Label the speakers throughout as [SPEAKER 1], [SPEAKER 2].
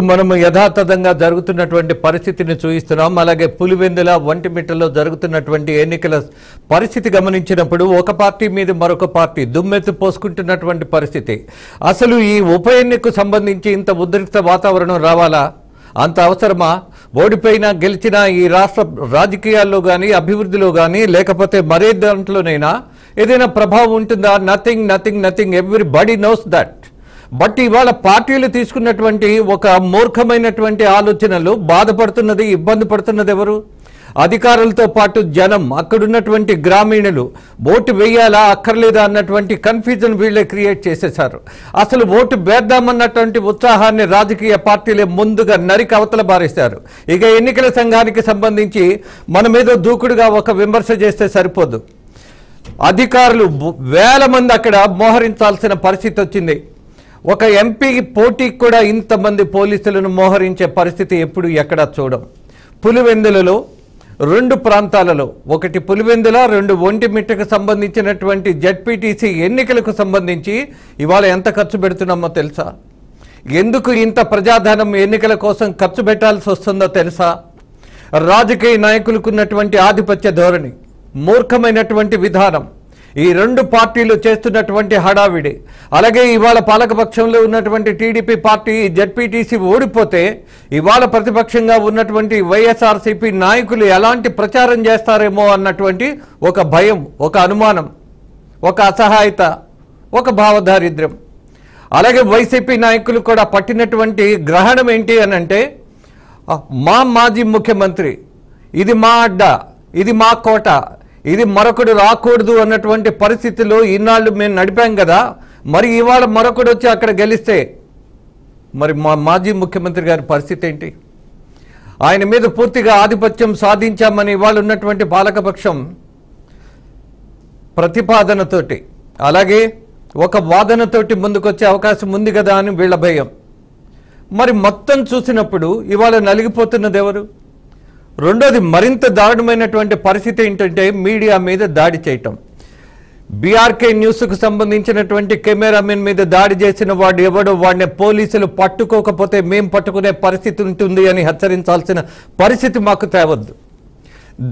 [SPEAKER 1] మనము యథాతథంగా జరుగుతున్నటువంటి పరిస్థితిని చూస్తున్నాం. అలాగే పులివెందుల ఒంటిమిట్టలో జరుగుతున్నటువంటి ఎన్నికల పరిస్థితి గమనించినప్పుడు ఒక పార్టీ మీద మరొక పార్టీ దుమ్మెత్తి పోసుకుంటున్నటువంటి పరిస్థితి. అసలు ఈ ఉప ఎన్నికకు సంబంధించి ఇంత ఉద్రిక్త వాతావరణం రావాలా? అంత అవసరమా? ఓడిపోయినా గెలిచినా ఈ రాష్ట్ర రాజకీయాల్లో కానీ అభివృద్ధిలో కానీ లేకపోతే మరే దాంట్లోనైనా ఏదైనా ప్రభావం ఉంటుందా? Nothing. Everybody knows that. But ఇవాళ పార్టీలు తీసుకున్నటువంటి ఒక మూర్ఖమైనటువంటి ఆలోచనలు బాధపడుతున్నది, ఇబ్బంది పడుతున్నది ఎవరు? అధికారులతో పాటు జనం, అక్కడున్నటువంటి గ్రామీణులు. ఓటు వేయాలా అక్కర్లేదా అన్నటువంటి కన్ఫ్యూజన్ వీళ్ళే క్రియేట్ చేసేశారు. అసలు ఓటు వేద్దామన్నటువంటి ఉత్సాహాన్ని రాజకీయ పార్టీలే ముందుగా నరికి అవతల బారేశారు. ఇక ఎన్నికల సంఘానికి సంబంధించి మన మీద దూకుడుగా ఒక విమర్శ చేస్తే సరిపోదు. అధికారులు వేల మంది అక్కడ మోహరించాల్సిన పరిస్థితి వచ్చింది. ఒక ఎంపీ పోటీకి కూడా ఇంతమంది పోలీసులను మోహరించే పరిస్థితి ఎప్పుడు ఎక్కడా చూడం. పులివెందులలో 2 ప్రాంతాలలో, ఒకటి పులివెందుల, 2 ఒంటిమిట్టకు సంబంధించినటువంటి జెడ్పీటీసీ ఎన్నికలకు సంబంధించి ఇవాళ ఎంత ఖర్చు పెడుతున్నామో తెలుసా? ఎందుకు ఇంత ప్రజాధనం ఎన్నికల కోసం ఖర్చు పెట్టాల్సి వస్తుందో తెలుసా? రాజకీయ నాయకులకు ఉన్నటువంటి ఆధిపత్య ధోరణి, మూర్ఖమైనటువంటి విధానం, ఈ 2 పార్టీలు చేస్తున్నటువంటి హడావిడి. అలాగే ఇవాళ పాలకపక్షంలో ఉన్నటువంటి టీడీపీ పార్టీ జెడ్పీటీసీ ఓడిపోతే ఇవాళ ప్రతిపక్షంగా ఉన్నటువంటి వైఎస్ఆర్సీపీ నాయకులు ఎలాంటి ప్రచారం చేస్తారేమో అన్నటువంటి ఒక భయం, ఒక అనుమానం, ఒక అసహాయత, ఒక భావదారిద్ర్యం. అలాగే వైసీపీ నాయకులు కూడా పట్టినటువంటి గ్రహణం ఏంటి అని అంటే, మా మాజీ ముఖ్యమంత్రి, ఇది మా అడ్డ, ఇది మా కోట, ఇది మరొకడు రాకూడదు అన్నటువంటి పరిస్థితిలో ఇన్నాళ్ళు మేము నడిపాం కదా, మరి ఇవాళ మరొకడు వచ్చి అక్కడ గెలిస్తే మరి మా మాజీ ముఖ్యమంత్రి గారి పరిస్థితి ఏంటి? ఆయన మీద పూర్తిగా ఆధిపత్యం సాధించామని ఇవాళ ఉన్నటువంటి పాలకపక్షం ప్రతిపాదనతోటి, అలాగే ఒక వాదనతోటి ముందుకొచ్చే అవకాశం ఉంది కదా అని వీళ్ళ భయం. మరి మొత్తం చూసినప్పుడు ఇవాళ నలిగిపోతున్నది ఎవరు? రెండోది, మరింత దారుణమైనటువంటి పరిస్థితి ఏంటంటే మీడియా మీద దాడి చేయటం. బీఆర్కే న్యూస్కు సంబంధించినటువంటి కెమెరామెన్ మీద దాడి చేసిన వాడు ఎవడో వాడిని పోలీసులు పట్టుకోకపోతే మేము పట్టుకునే పరిస్థితి ఉంటుంది అని హెచ్చరించాల్సిన పరిస్థితి మాకు తేవద్దు.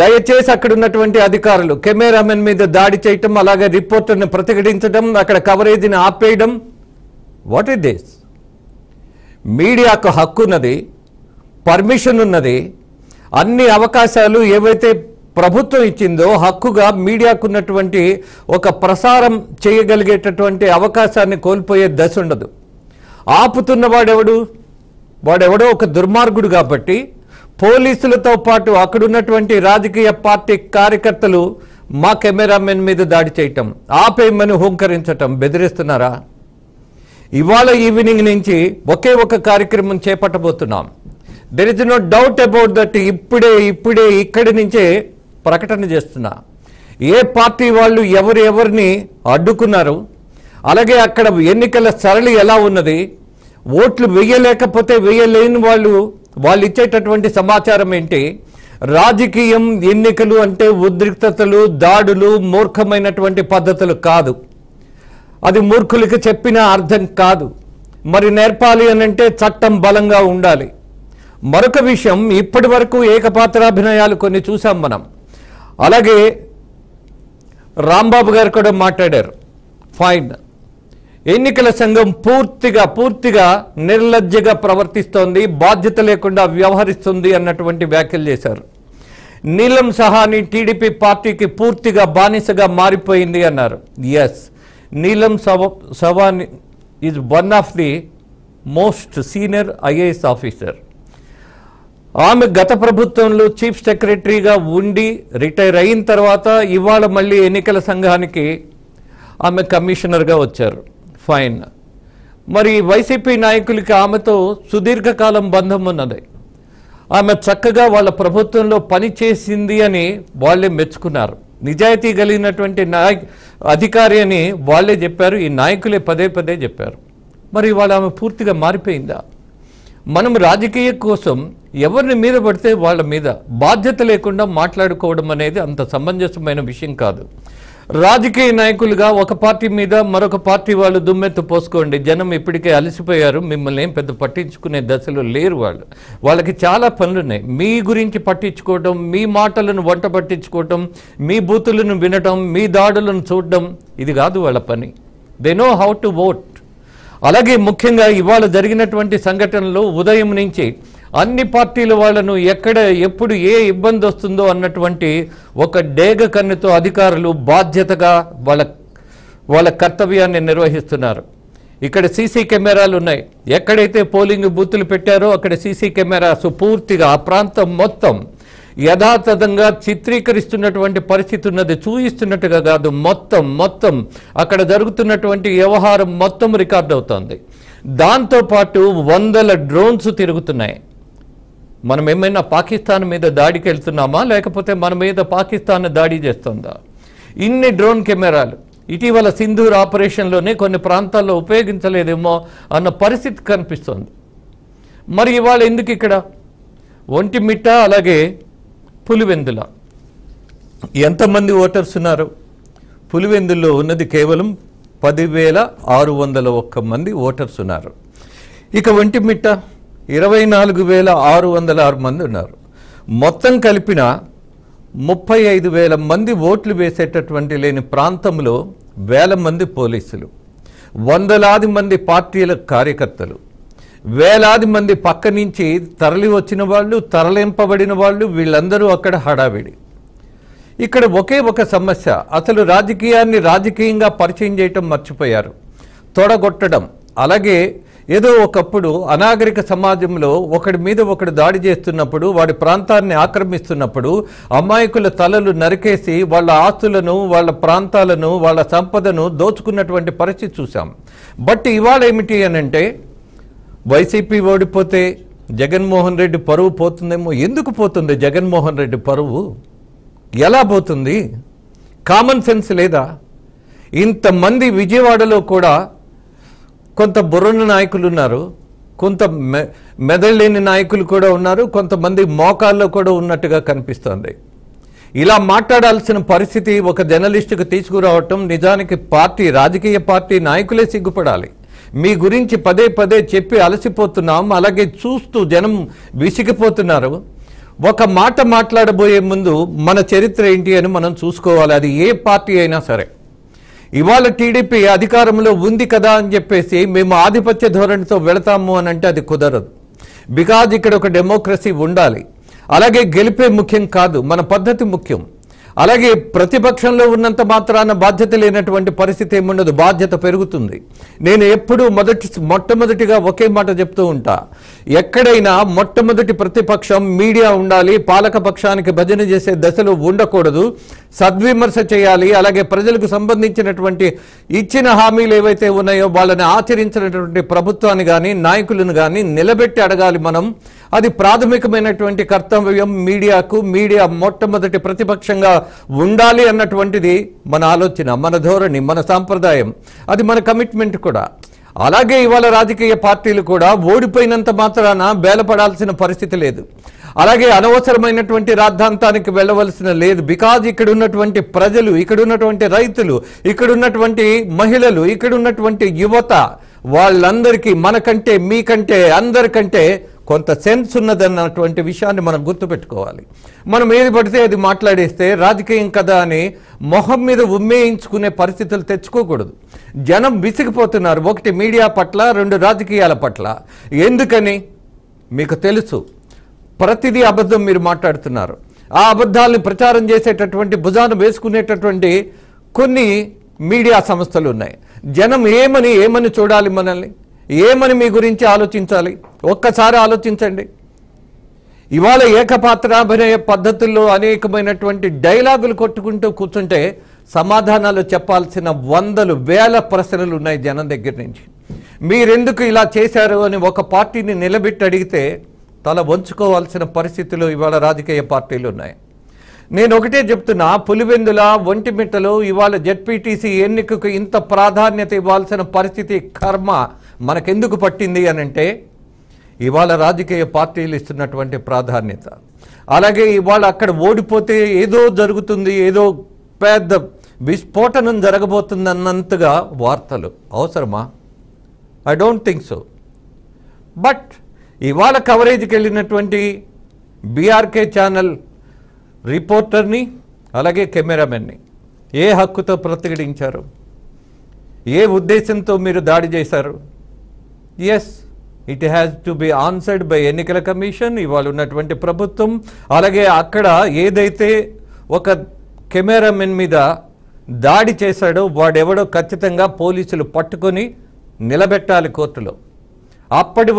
[SPEAKER 1] దయచేసి అక్కడ ఉన్నటువంటి అధికారులు కెమెరామెన్ మీద దాడి చేయటం, అలాగే రిపోర్టర్ని ప్రతిఘటించడం, అక్కడ కవరేజీని ఆపేయడం, వాట్ ఇస్ దిస్? మీడియాకు హక్కు ఉన్నది, పర్మిషన్ ఉన్నది, అన్ని అవకాశాలు ఏవైతే ప్రభుత్వం ఇచ్చిందో హక్కుగా మీడియాకు ఉన్నటువంటి ఒక ప్రసారం చేయగలిగేటటువంటి అవకాశాన్ని కోల్పోయే దశ ఉండదు. ఆపుతున్న వాడెవడో ఒక దుర్మార్గుడు కాబట్టి పోలీసులతో పాటు అక్కడున్నటువంటి రాజకీయ పార్టీ కార్యకర్తలు మా కెమెరామెన్ మీద దాడి చేయటం, ఆపేయమని హుంకరించటం, బెదిరిస్తున్నారా? ఇవాళ ఈవినింగ్ నుంచి ఒకే ఒక కార్యక్రమం చేపట్టబోతున్నాం. There is no doubt about that. ఇప్పుడే ఇక్కడి నుంచే ప్రకటన చేస్తున్నా. ఏ పార్టీ వాళ్ళు ఎవరిని అడ్డుకున్నారు, అలాగే అక్కడ ఎన్నికల సరళి ఎలా ఉన్నది, ఓట్లు వేయలేకపోతే వేయలేని వాళ్ళు ఇచ్చేటటువంటి సమాచారం ఏంటి? రాజకీయం, ఎన్నికలు అంటే ఉద్రిక్తతలు, దాడులు, మూర్ఖమైనటువంటి పద్ధతులు కాదు. అది మూర్ఖులకి చెప్పిన అర్థం కాదు. మరి నేర్పాలి అనంటే చట్టం బలంగా ఉండాలి. మరొక విషయం, ఇప్పటి వరకు ఏకపాత్రాభినయాలు కొన్ని చూసాం మనం. అలాగే రాంబాబు గారు కూడా మాట్లాడారు. ఫైన్, ఎన్నికల సంఘం పూర్తిగా నిర్లజ్జగా ప్రవర్తిస్తోంది, బాధ్యత లేకుండా వ్యవహరిస్తుంది అన్నటువంటి వ్యాఖ్యలు చేశారు. నీలం సహాని టీడీపీ పార్టీకి పూర్తిగా బానిసగా మారిపోయింది అన్నారు. Yes, Neelam Sahani is one of the most senior IAS officer. ఆమె గత ప్రభుత్వంలో చీఫ్ సెక్రటరీగా ఉండి రిటైర్ అయిన తర్వాత ఇవాళ మళ్ళీ ఎన్నికల సంఘానికి ఆమె కమిషనర్గా వచ్చారు. ఫైన్. మరి వైసీపీ నాయకులకి ఆమెతో సుదీర్ఘకాలం బంధం ఉన్నది. ఆమె చక్కగా వాళ్ళ ప్రభుత్వంలో పని చేసింది అని వాళ్ళే మెచ్చుకున్నారు. నిజాయితీ కలిగినటువంటి అధికారి అని వాళ్ళే చెప్పారు, ఈ నాయకులే పదే చెప్పారు. మరి ఇవాళ ఆమె పూర్తిగా మారిపోయిందా? మనం రాజకీయ కోసం ఎవరిని మీద పడితే వాళ్ళ మీద బాధ్యత లేకుండా మాట్లాడుకోవడం అనేది అంత సమంజసమైన విషయం కాదు. రాజకీయ నాయకులుగా ఒక పార్టీ మీద మరొక పార్టీ వాళ్ళు దుమ్మెత్తు పోసుకోండి. జనం ఇప్పటికే అలసిపోయారు, మిమ్మల్ని ఏం పెద్ద పట్టించుకునే దశలో లేరు. వాళ్ళకి చాలా పనులున్నాయి. మీ గురించి పట్టించుకోవటం, మీ మాటలను వంట పట్టించుకోవటం, మీ బూతులను వినటం, మీ దాడులను చూడడం, ఇది కాదు వాళ్ళ పని. They know how to vote. అలాగే ముఖ్యంగా ఇవాళ జరిగినటువంటి సంఘటనలు ఉదయం నుంచి అన్ని పార్టీల వాళ్ళను ఎక్కడ ఎప్పుడు ఏ ఇబ్బంది వస్తుందో అన్నటువంటి ఒక డేగ కన్నుతో అధికారులు బాధ్యతగా వాళ్ళ కర్తవ్యాన్ని నిర్వహిస్తున్నారు. ఇక్కడ సీసీ కెమెరాలు ఉన్నాయి. ఎక్కడైతే పోలింగ్ బూతులు పెట్టారో అక్కడ సీసీ కెమెరాస్ పూర్తిగా ఆ ప్రాంతం మొత్తం యథాతథంగా చిత్రీకరిస్తున్నటువంటి పరిస్థితి ఉన్నది. చూయిస్తున్నట్టుగా కాదు, మొత్తం అక్కడ జరుగుతున్నటువంటి వ్యవహారం మొత్తం రికార్డ్ అవుతోంది. దాంతోపాటు వందల డ్రోన్స్ తిరుగుతున్నాయి. మనం ఏమైనా పాకిస్తాన్ మీద దాడికి వెళ్తున్నామా, లేకపోతే మన మీద పాకిస్తాన్ దాడి చేస్తుందా? ఇన్ని డ్రోన్ కెమెరాలు ఇటీవల సింధూర్ ఆపరేషన్లోనే కొన్ని ప్రాంతాల్లో ఉపయోగించలేదేమో అన్న పరిస్థితి కనిపిస్తోంది. మరి ఇవాళ ఎందుకు ఇక్కడ ఒంటిమిట్ట అలాగే పులివెందుల ఎంతమంది ఓటర్స్ ఉన్నారు? పులివెందుల్లో ఉన్నది కేవలం 10,601 మంది ఓటర్స్ ఉన్నారు. ఇక ఒంటిమిట్ట 24,606 మంది ఉన్నారు. మొత్తం కలిపిన 35,000 మంది ఓట్లు వేసేటటువంటి లేని ప్రాంతంలో వేల మంది పోలీసులు, వందలాది మంది పార్టీల కార్యకర్తలు, వేలాది మంది పక్క నుంచి తరలి వచ్చిన వాళ్ళు, తరలింపబడిన వాళ్ళు, వీళ్ళందరూ అక్కడ హడావిడి. ఇక్కడ ఒకే ఒక సమస్య, అసలు రాజకీయాన్ని రాజకీయంగా పరిచయం చేయటం మర్చిపోయారు. తొడగొట్టడం, అలాగే ఏదో ఒకప్పుడు అనాగరిక సమాజంలో ఒకడి మీద ఒకడు దాడి చేస్తున్నప్పుడు, వాడి ప్రాంతాన్ని ఆక్రమిస్తున్నప్పుడు అమాయకుల తలలు నరికేసి వాళ్ళ ఆస్తులను, వాళ్ళ ప్రాంతాలను, వాళ్ళ సంపదను దోచుకున్నటువంటి పరిస్థితి చూసాం. బట్ ఇవాళ ఏమిటి అనంటే, వైసీపీ ఓడిపోతే జగన్మోహన్ రెడ్డి పరువు పోతుందేమో. ఎందుకు పోతుంది జగన్మోహన్ రెడ్డి పరువు? ఎలా పోతుంది? కామన్ సెన్స్ లేదా? ఇంతమంది విజయవాడలో కూడా కొంత బుర్రన నాయకులు ఉన్నారు, కొంత మెదళ్ళేని నాయకులు కూడా ఉన్నారు, కొంతమంది మోకాల్లో కూడా ఉన్నట్టుగా కనిపిస్తోంది. ఇలా మాట్లాడాల్సిన పరిస్థితి ఒక జర్నలిస్టుకు తీసుకురావటం నిజానికి రాజకీయ పార్టీ నాయకులే సిగ్గుపడాలి. మీ గురించి పదే పదే చెప్పి అలసిపోతున్నాం, అలాగే చూస్తూ జనం విసిగిపోతున్నారు. ఒక మాట మాట్లాడబోయే ముందు మన చరిత్ర ఏంటి అని మనం చూసుకోవాలి. అది ఏ పార్టీ అయినా సరే. ఇవాళ టీడీపీ అధికారంలో ఉంది కదా అని చెప్పేసి మేము ఆధిపత్య ధోరణితో వెళతాము అని అంటే అది కుదరదు. బికాజ్ ఇక్కడ ఒక డెమోక్రసీ ఉండాలి. అలాగే గెలిపే ముఖ్యం కాదు, మన పద్ధతి ముఖ్యం. అలాగే ప్రతిపక్షంలో ఉన్నంత మాత్రాన బాధ్యత లేనటువంటి పరిస్థితి ఏముండదు, బాధ్యత పెరుగుతుంది. నేను ఎప్పుడూ మొట్టమొదటిగా ఒకే మాట చెప్తూ ఉంటా, ఎక్కడైనా మొట్టమొదటి ప్రతిపక్షం మీడియా ఉండాలి, పాలక పక్షానికి భజన చేసే దశలో ఉండకూడదు, సద్విమర్శ చేయాలి. అలాగే ప్రజలకు సంబంధించినటువంటి ఇచ్చిన హామీలు ఏవైతే ఉన్నాయో వాళ్ళని ఆచరించినటువంటి ప్రభుత్వాన్ని కానీ నాయకులను కానీ నిలబెట్టి అడగాలి మనం. అది ప్రాథమికమైనటువంటి కర్తవ్యం మీడియాకు. మీడియా మొట్టమొదటి ప్రతిపక్షంగా ఉండాలి అన్నటువంటిది మన ఆలోచన, మన ధోరణి, మన సాంప్రదాయం, అది మన కమిట్మెంట్ కూడా. అలాగే ఇవాళ రాజకీయ పార్టీలు కూడా ఓడిపోయినంత మాత్రాన బేలపడాల్సిన పరిస్థితి లేదు. అలాగే అనవసరమైనటువంటి రాద్ధాంతానికి వెళ్ళవలసిన లేదు. బికాజ్ ఇక్కడ ఉన్నటువంటి ప్రజలు, ఇక్కడ ఉన్నటువంటి రైతులు, ఇక్కడ ఉన్నటువంటి మహిళలు, ఇక్కడ ఉన్నటువంటి యువత, వాళ్ళందరికీ మనకంటే మీకంటే అందరికంటే కొంత సెన్స్ ఉన్నదన్నటువంటి విషయాన్ని మనం గుర్తుపెట్టుకోవాలి. మనం ఏది పడితే అది మాట్లాడేస్తే రాజకీయం కదా అని మొహం మీద ఉమ్మేయించుకునే పరిస్థితులు తెచ్చుకోకూడదు. జనం విసిగిపోతున్నారు, ఒకటి మీడియా పట్ల, రెండు రాజకీయాల పట్ల. ఎందుకని మీకు తెలుసు, ప్రతిదీ అబద్ధం మీరు మాట్లాడుతున్నారు. ఆ అబద్ధాలను ప్రచారం చేసేటటువంటి, భుజాన వేసుకునేటటువంటి కొన్ని మీడియా సంస్థలు ఉన్నాయి. జనం ఏమని చూడాలి, మనల్ని ఏమని మీ గురించి ఆలోచించాలి? ఒక్కసారి ఆలోచించండి. ఇవాళ ఏకపాత్రాభినయ పద్ధతుల్లో అనేకమైనటువంటి డైలాగులు కొట్టుకుంటూ కూర్చుంటే సమాధానాలు చెప్పాల్సిన వందలు వేల ప్రశ్నలు ఉన్నాయి జనం దగ్గర నుంచి. మీరెందుకు ఇలా చేశారు అని ఒక పార్టీని నిలబెట్టి అడిగితే తల వంచుకోవాల్సిన పరిస్థితులు ఇవాళ రాజకీయ పార్టీలు ఉన్నాయి. నేను ఒకటే చెప్తున్నా, పులివెందుల, ఒంటిమిట్టలో ఇవాళ జెడ్పీటీసీ ఎన్నికకు ఇంత ప్రాధాన్యత ఇవ్వాల్సిన పరిస్థితి, కర్మ మనకెందుకు పట్టింది అనంటే ఇవాళ రాజకీయ పార్టీలు ఇస్తున్నటువంటి ప్రాధాన్యత. అలాగే ఇవాళ అక్కడ ఓడిపోతే ఏదో జరుగుతుంది, ఏదో పెద్ద విస్ఫోటనం జరగబోతుందన్నంతగా వార్తలు అవసరమా? I don't think so. But ఇవాళ కవరేజ్కి వెళ్ళినటువంటి బీఆర్కే ఛానల్ రిపోర్టర్ని అలాగే కెమెరామెన్ని ఏ హక్కుతో ప్రతిఘటించారు? ఏ ఉద్దేశంతో మీరు దాడి చేశారు? Yes, it has to be answered by ఎన్నికల కమిషన్, ఇవాళ ఉన్నటువంటి ప్రభుత్వం. అలాగే అక్కడ ఏదైతే ఒక కెమెరామెన్ మీద దాడి చేశాడో వాడెవడో ఖచ్చితంగా పోలీసులు పట్టుకొని నిలబెట్టాలి కోర్టులో. అప్పటి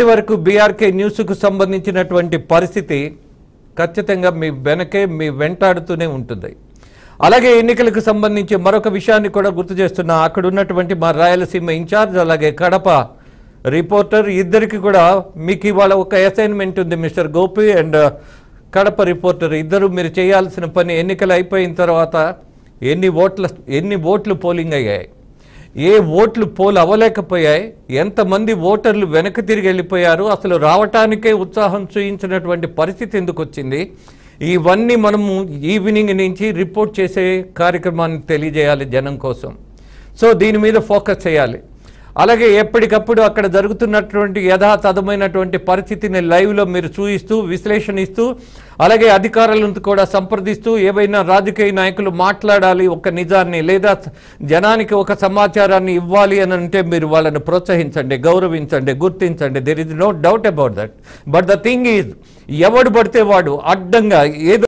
[SPEAKER 1] వరకు బీఆర్కే న్యూస్కు సంబంధించినటువంటి పరిస్థితి ఖచ్చితంగా మీ వెంటాడుతూనే ఉంటుంది. అలాగే ఎన్నికలకు సంబంధించి మరొక విషయాన్ని కూడా గుర్తు చేస్తున్నా. అక్కడ ఉన్నటువంటి మా రాయలసీమ ఇన్ఛార్జ్ అలాగే కడప రిపోర్టర్ ఇద్దరికి కూడా మీకు ఇవాళ ఒక అసైన్మెంట్ ఉంది. Mister Gopi and Kadapa reporter ఇద్దరు మీరు చేయాల్సిన పని, ఎన్నికలు అయిపోయిన తర్వాత ఎన్ని ఓట్లు పోలింగ్ అయ్యాయి, ఏ ఓట్లు పోల్ అవ్వలేకపోయాయి, ఎంతమంది ఓటర్లు వెనక్కి తిరిగి వెళ్ళిపోయారు, అసలు రావటానికే ఉత్సాహం చూయించినటువంటి పరిస్థితి ఎందుకు వచ్చింది, ఇవన్నీ మనము ఈవినింగ్ నుంచి రిపోర్ట్ చేసే కార్యక్రమాన్ని తెలియజేయాలి జనం కోసం. సో దీని మీద ఫోకస్ చేయాలి. అలాగే ఎప్పటికప్పుడు అక్కడ జరుగుతున్నటువంటి యథాతథమైనటువంటి పరిస్థితిని లైవ్లో మీరు చూయిస్తూ విశ్లేషణ ఇస్తూ, అలాగే అధికారులను కూడా సంప్రదిస్తూ, ఏవైనా రాజకీయ నాయకులు మాట్లాడాలి ఒక నిజాన్ని లేదా జనానికి ఒక సమాచారాన్ని ఇవ్వాలి అని అంటే మీరు వాళ్ళని ప్రోత్సహించండి, గౌరవించండి, గుర్తించండి. There is no doubt about that. But the thing is ఎవడు పడితే వాడు అడ్డంగా ఏదో